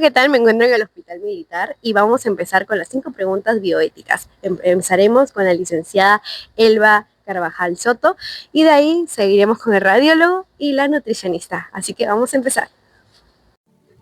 ¿qué tal? Me encuentro en el Hospital Militar y vamos a empezar con las 5 preguntas bioéticas. Empezaremos con la licenciada Elba Carvajal Soto y de ahí seguiremos con el radiólogo y la nutricionista. Así que vamos a empezar.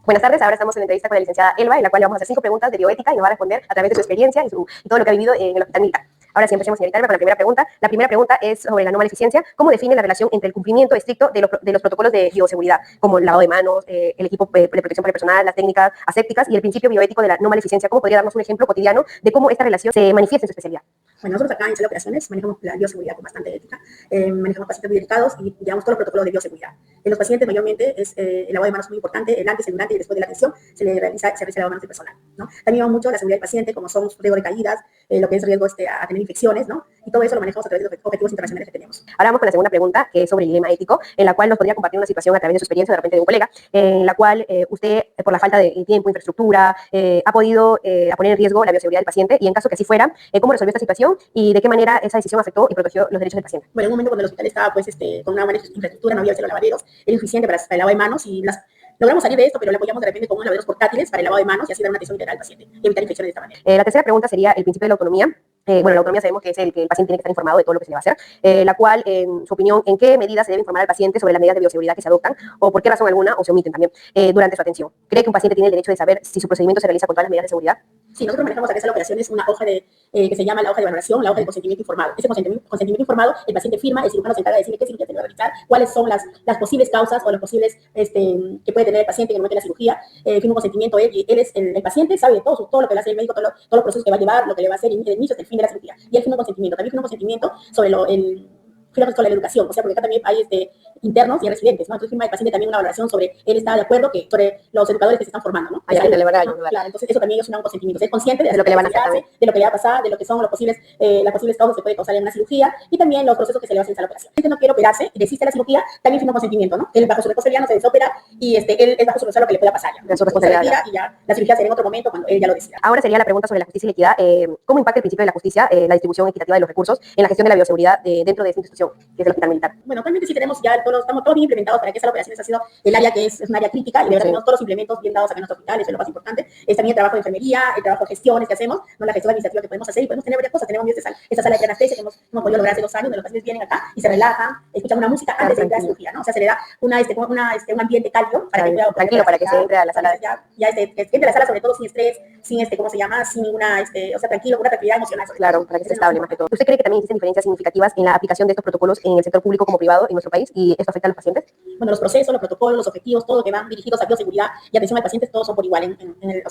Buenas tardes, ahora estamos en la entrevista con la licenciada Elba, en la cual le vamos a hacer 5 preguntas de bioética y nos va a responder a través de su experiencia y todo lo que ha vivido en el Hospital Militar. Ahora sí, empecemos, señorita Elba, con la primera pregunta. La primera pregunta es sobre la no maleficencia. ¿Cómo define la relación entre el cumplimiento estricto de los protocolos de bioseguridad, como el lavado de manos, el equipo de protección para el personal, las técnicas asépticas y el principio bioético de la no maleficencia? ¿Cómo podría darnos un ejemplo cotidiano de cómo esta relación se manifiesta en su especialidad? Bueno, nosotros acá en Sala de Operaciones manejamos la bioseguridad con bastante ética, manejamos pacientes muy delicados y llevamos todos los protocolos de bioseguridad. En los pacientes mayormente es el lavado de manos muy importante, el antes, el durante y después de la atención se realiza el lavado de manos del personal, ¿no? También llevamos mucho la seguridad del paciente, como son riesgo de caídas, lo que es riesgo a tener infecciones, ¿no? Y todo eso lo manejamos a través de los objetivos internacionales que tenemos. Ahora vamos con la segunda pregunta, que es sobre el dilema ético, en la cual nos podría compartir una situación a través de su experiencia, de repente de un colega, en la cual usted, por la falta de tiempo, infraestructura, ha podido poner en riesgo la bioseguridad del paciente, y en caso que así fuera, ¿cómo resolvió esta situación y de qué manera esa decisión afectó y protegió los derechos del paciente? Bueno, en un momento cuando el hospital estaba pues, con una buena infraestructura, no había los lavaderos, era insuficiente para el lavado de manos y logramos salir de esto, pero lo apoyamos de repente con unos lavaderos portátiles para el lavado de manos y así dar una atención integral al paciente y evitar infecciones de esta manera. La tercera pregunta sería el principio de la autonomía. Bueno, la autonomía sabemos que es el que el paciente tiene que estar informado de todo lo que se le va a hacer, la cual, en su opinión, ¿en qué medidas se debe informar al paciente sobre las medidas de bioseguridad que se adoptan o por qué razón alguna o se omiten también durante su atención? ¿Cree que un paciente tiene el derecho de saber si su procedimiento se realiza con todas las medidas de seguridad? Sí, nosotros manejamos acá en Sala de Operaciones una hoja que se llama la hoja de valoración, la hoja de consentimiento informado. Ese consentimiento informado, el paciente firma, el cirujano se encarga de decirle qué cirugía tiene que realizar, cuáles son las posibles causas o los posibles que puede tener el paciente en el momento de la cirugía. Firma un consentimiento él, y él es el paciente, sabe de todo lo que le hace el médico, todos los procesos que va a llevar, lo que le va a hacer desde el inicio hasta el fin de la cirugía. Y él firma un consentimiento. También firma un consentimiento sobre sobre la educación, o sea, porque acá también hay internos y residentes, ¿no? Entonces firma el paciente también una valoración sobre él está de acuerdo sobre los educadores que se están formando, ¿no? Ahí le van a ayudar. Claro, entonces eso también es un consentimiento, ser consciente de lo que le van a hacer, de lo que le va a pasar, de lo que son las posibles causas que puede causar en una cirugía y también los procesos que se le hacen a la operación. Si no quiere operarse y desiste de la cirugía, también firma un consentimiento, ¿no? Él bajo su responsabilidad no se desopera y él es bajo su responsabilidad lo que le pueda pasar ya. Su responsabilidad. Y ya la cirugía será en otro momento cuando él ya lo decida. Ahora sería la pregunta sobre la justicia y la equidad. ¿Cómo impacta el principio de la justicia, la distribución equitativa de los recursos en la gestión de la bioseguridad dentro de esta institución, que es el Hospital Militar? Bueno, actualmente sí tenemos ya estamos todos bien implementados para que esa operación ha sido el área que es un área crítica y de verdad tenemos todos los implementos bien dados acá en nuestro hospital, eso es lo más importante. Es también el trabajo de enfermería, el trabajo de gestiones que hacemos, ¿no? La gestión administrativa que podemos hacer y podemos tener varias cosas. Tenemos esta sala de anestesia que hemos podido lograr hace 2 años, donde los pacientes vienen acá y se relajan, escuchan una música antes de entrar a la cirugía, ¿no? O sea, se le da un ambiente cálido para que pueda tranquilo, para que se entre a la sala. Que entre a la sala sobre todo sin estrés, sin ¿cómo se llama? Sin ninguna, o sea, tranquilo, con una tranquilidad emocional. Claro, para que esté estable más que todo. ¿Usted cree que también existen diferencias significativas en la aplicación de estos protocolos en el sector público como privado en nuestro país y esto afecta a los pacientes? Bueno, los procesos, los protocolos, los objetivos, todo lo que van dirigidos a bioseguridad y atención al paciente, todos son por igual. En el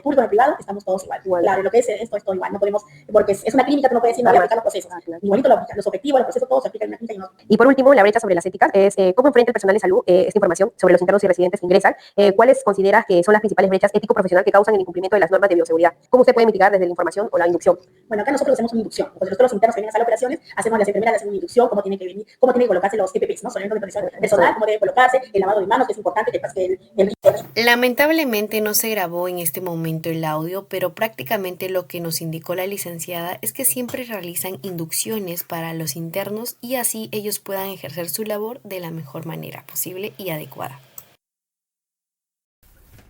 público, en el privado, estamos todos igual. Claro, lo que es esto es todo igual. No podemos, porque es una clínica, tú no puedes decir, no voy a aplicar los procesos. Claro. Igualito los objetivos, los procesos, todos se aplican en una clínica y no. Y por último, la brecha sobre las éticas es cómo enfrenta el personal de salud esta información sobre los internos y residentes que ingresan. ¿Cuáles consideras que son las principales brechas ético-profesional que causan el incumplimiento de las normas de bioseguridad? ¿Cómo usted puede mitigar desde la información o la inducción? Bueno, acá nosotros hacemos una inducción. Porque nosotros los internos que vienen a sala de operaciones, hacemos las enfermeras hacen una inducción, cómo tiene que venir, cómo tienen que colocarse los EPPs, ¿no? Son elementos de protección personal, cómo debe colocarse, el lavado de manos, que es importante, Lamentablemente no se grabó en este momento el audio, pero prácticamente lo que nos indicó la licenciada es que siempre realizan inducciones para los internos y así ellos puedan ejercer su labor de la mejor manera posible y adecuada.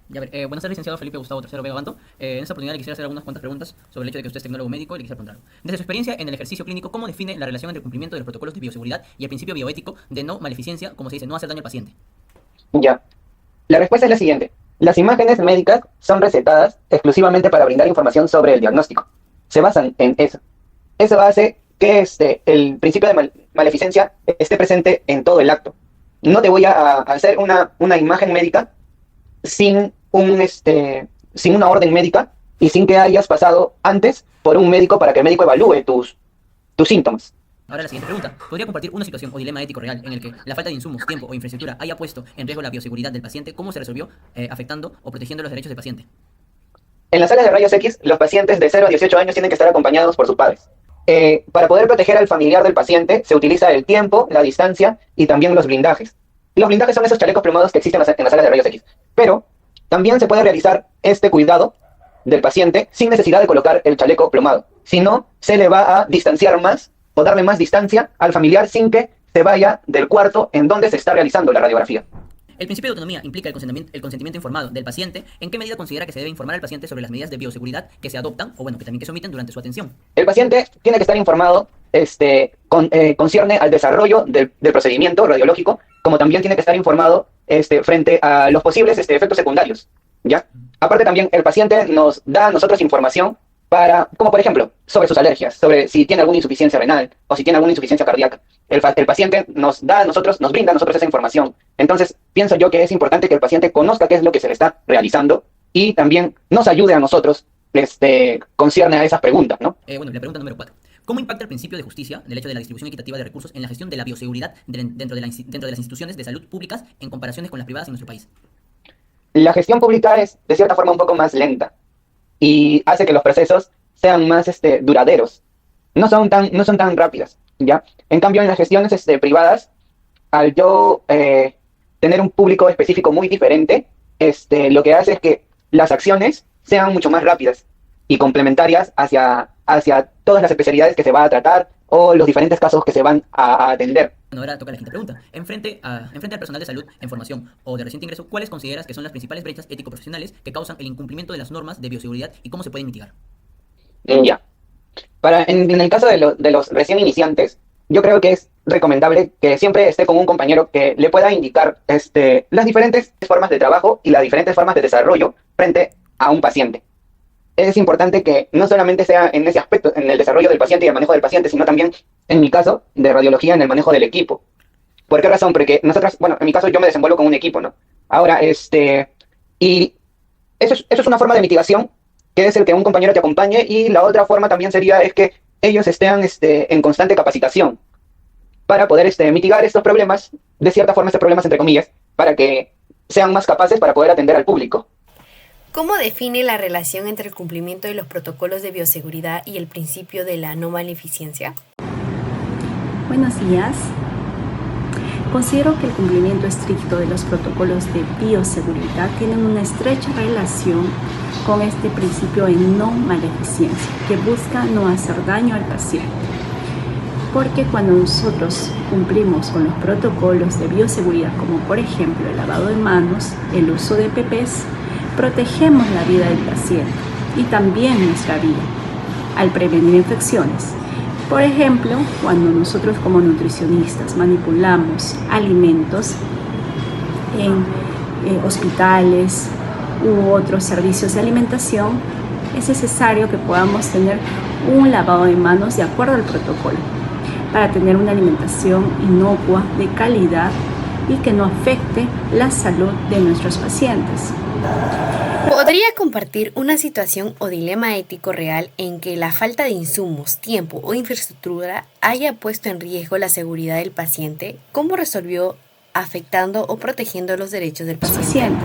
Buenas tardes, licenciado Felipe Gustavo III Vega Banto. En esta oportunidad le quisiera hacer algunas cuantas preguntas sobre el hecho de que usted es tecnólogo médico y le quisiera preguntarlo. Desde su experiencia en el ejercicio clínico, ¿cómo define la relación entre el cumplimiento de los protocolos de bioseguridad y el principio bioético de no maleficencia, como se dice, no hacer daño al paciente? Ya. La respuesta es la siguiente. Las imágenes médicas son recetadas exclusivamente para brindar información sobre el diagnóstico. Se basan en eso. Eso hace que el principio de maleficencia esté presente en todo el acto. No te voy a hacer una imagen médica sin una orden médica y sin que hayas pasado antes por un médico para que el médico evalúe tus síntomas. Ahora la siguiente pregunta. ¿Podría compartir una situación o dilema ético real en el que la falta de insumos, tiempo o infraestructura haya puesto en riesgo la bioseguridad del paciente? ¿Cómo se resolvió afectando o protegiendo los derechos del paciente? En las salas de rayos X, los pacientes de 0 a 18 años tienen que estar acompañados por sus padres. Para poder proteger al familiar del paciente, se utiliza el tiempo, la distancia y también los blindajes. Y los blindajes son esos chalecos plomados que existen en las salas de rayos X. Pero también se puede realizar este cuidado del paciente sin necesidad de colocar el chaleco plomado. Si no, se le va a distanciar más o darle más distancia al familiar sin que se vaya del cuarto en donde se está realizando la radiografía. El principio de autonomía implica el consentimiento informado del paciente. ¿En qué medida considera que se debe informar al paciente sobre las medidas de bioseguridad que se adoptan, o bueno, que también que se omiten durante su atención? El paciente tiene que estar informado, concierne al desarrollo del procedimiento radiológico, como también tiene que estar informado frente a los posibles efectos secundarios, ¿ya? Aparte también el paciente nos da a nosotros información como por ejemplo, sobre sus alergias, sobre si tiene alguna insuficiencia renal o si tiene alguna insuficiencia cardíaca. El paciente nos brinda a nosotros esa información. Entonces, pienso yo que es importante que el paciente conozca qué es lo que se le está realizando y también nos ayude a nosotros, concierne a esas preguntas, ¿no? Bueno, la pregunta número 4. ¿Cómo impacta el principio de justicia del hecho de la distribución equitativa de recursos en la gestión de la bioseguridad dentro de las instituciones de salud públicas en comparaciones con las privadas en nuestro país? La gestión pública es, de cierta forma, un poco más lenta y hace que los procesos sean más duraderos. No son tan rápidas, ¿ya? En cambio, en las gestiones privadas, al yo tener un público específico muy diferente, lo que hace es que las acciones sean mucho más rápidas y complementarias hacia todas las especialidades que se va a tratar o los diferentes casos que se van a atender. Bueno, ahora toca la quinta pregunta. Enfrente al personal de salud en formación o de reciente ingreso, ¿cuáles consideras que son las principales brechas ético-profesionales que causan el incumplimiento de las normas de bioseguridad y cómo se pueden mitigar? Ya. En el caso de los recién iniciantes, yo creo que es recomendable que siempre esté con un compañero que le pueda indicar las diferentes formas de trabajo y las diferentes formas de desarrollo frente a un paciente. Es importante que no solamente sea en ese aspecto, en el desarrollo del paciente y el manejo del paciente, sino también, en mi caso, de radiología, en el manejo del equipo. ¿Por qué razón? Porque nosotros, bueno, en mi caso yo me desenvuelvo con un equipo, ¿no? Ahora, y eso es una forma de mitigación, que es el que un compañero te acompañe, y la otra forma también sería es que ellos estén en constante capacitación para poder mitigar estos problemas, de cierta forma estos problemas entre comillas, para que sean más capaces para poder atender al público. ¿Cómo define la relación entre el cumplimiento de los protocolos de bioseguridad y el principio de la no maleficencia? Buenos días. Considero que el cumplimiento estricto de los protocolos de bioseguridad tienen una estrecha relación con este principio de no maleficencia, que busca no hacer daño al paciente. Porque cuando nosotros cumplimos con los protocolos de bioseguridad, como por ejemplo el lavado de manos, el uso de PPs, protegemos la vida del paciente y también nuestra vida al prevenir infecciones. Por ejemplo, cuando nosotros como nutricionistas manipulamos alimentos en hospitales u otros servicios de alimentación, es necesario que podamos tener un lavado de manos de acuerdo al protocolo para tener una alimentación inocua, de calidad y que no afecte la salud de nuestros pacientes. ¿Podría compartir una situación o dilema ético real en que la falta de insumos, tiempo o infraestructura haya puesto en riesgo la seguridad del paciente? ¿Cómo resolvió afectando o protegiendo los derechos del paciente?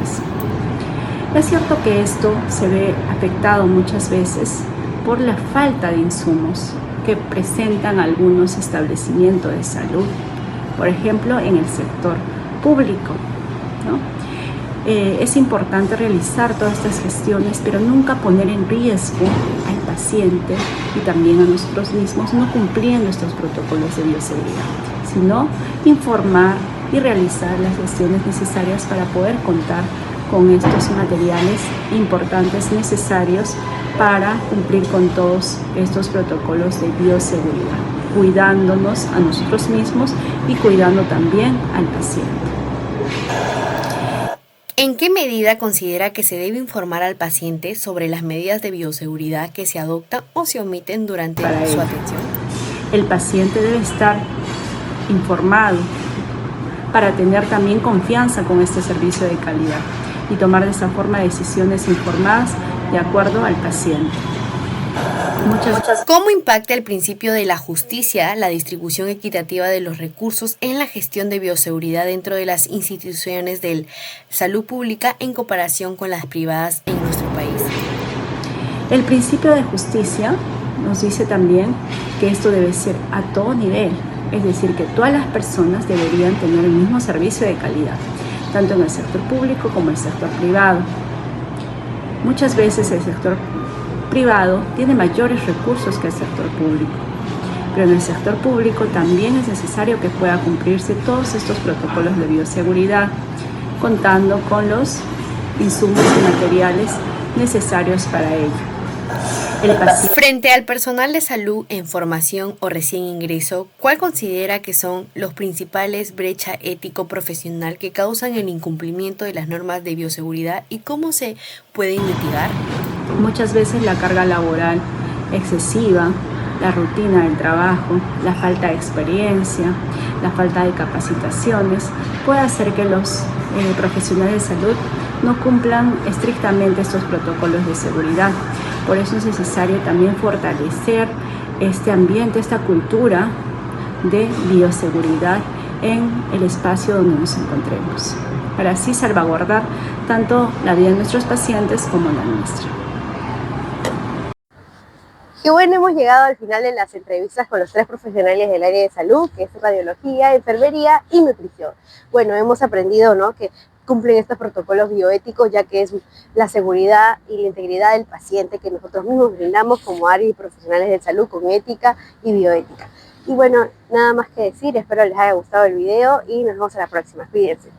Es cierto que esto se ve afectado muchas veces por la falta de insumos que presentan algunos establecimientos de salud, por ejemplo en el sector público, ¿no? Es importante realizar todas estas gestiones, pero nunca poner en riesgo al paciente y también a nosotros mismos no cumpliendo estos protocolos de bioseguridad, sino informar y realizar las gestiones necesarias para poder contar con estos materiales importantes necesarios para cumplir con todos estos protocolos de bioseguridad, cuidándonos a nosotros mismos y cuidando también al paciente. ¿En qué medida considera que se debe informar al paciente sobre las medidas de bioseguridad que se adoptan o se omiten durante su atención? El paciente debe estar informado para tener también confianza con este servicio de calidad y tomar de esa forma decisiones informadas de acuerdo al paciente. ¿Cómo impacta el principio de la justicia la distribución equitativa de los recursos en la gestión de bioseguridad dentro de las instituciones de salud pública en comparación con las privadas en nuestro país? El principio de justicia nos dice también que esto debe ser a todo nivel, es decir, que todas las personas deberían tener el mismo servicio de calidad, tanto en el sector público como en el sector privado. Muchas veces el sector privado tiene mayores recursos que el sector público, pero en el sector público también es necesario que pueda cumplirse todos estos protocolos de bioseguridad contando con los insumos y materiales necesarios para ello. Frente al personal de salud en formación o recién ingreso, ¿cuál considera que son los principales brechas ético-profesional que causan el incumplimiento de las normas de bioseguridad y cómo se pueden mitigar? Muchas veces la carga laboral excesiva, la rutina del trabajo, la falta de experiencia, la falta de capacitaciones puede hacer que los profesionales de salud no cumplan estrictamente estos protocolos de seguridad. Por eso es necesario también fortalecer este ambiente, esta cultura de bioseguridad en el espacio donde nos encontremos, para así salvaguardar tanto la vida de nuestros pacientes como la nuestra. Y bueno, hemos llegado al final de las entrevistas con los 3 profesionales del área de salud, que es radiología, enfermería y nutrición. Bueno, hemos aprendido, ¿no?, que cumplen estos protocolos bioéticos, ya que es la seguridad y la integridad del paciente que nosotros mismos brindamos como área y profesionales de salud con ética y bioética. Y bueno, nada más que decir, espero les haya gustado el video y nos vemos a la próxima. Cuídense.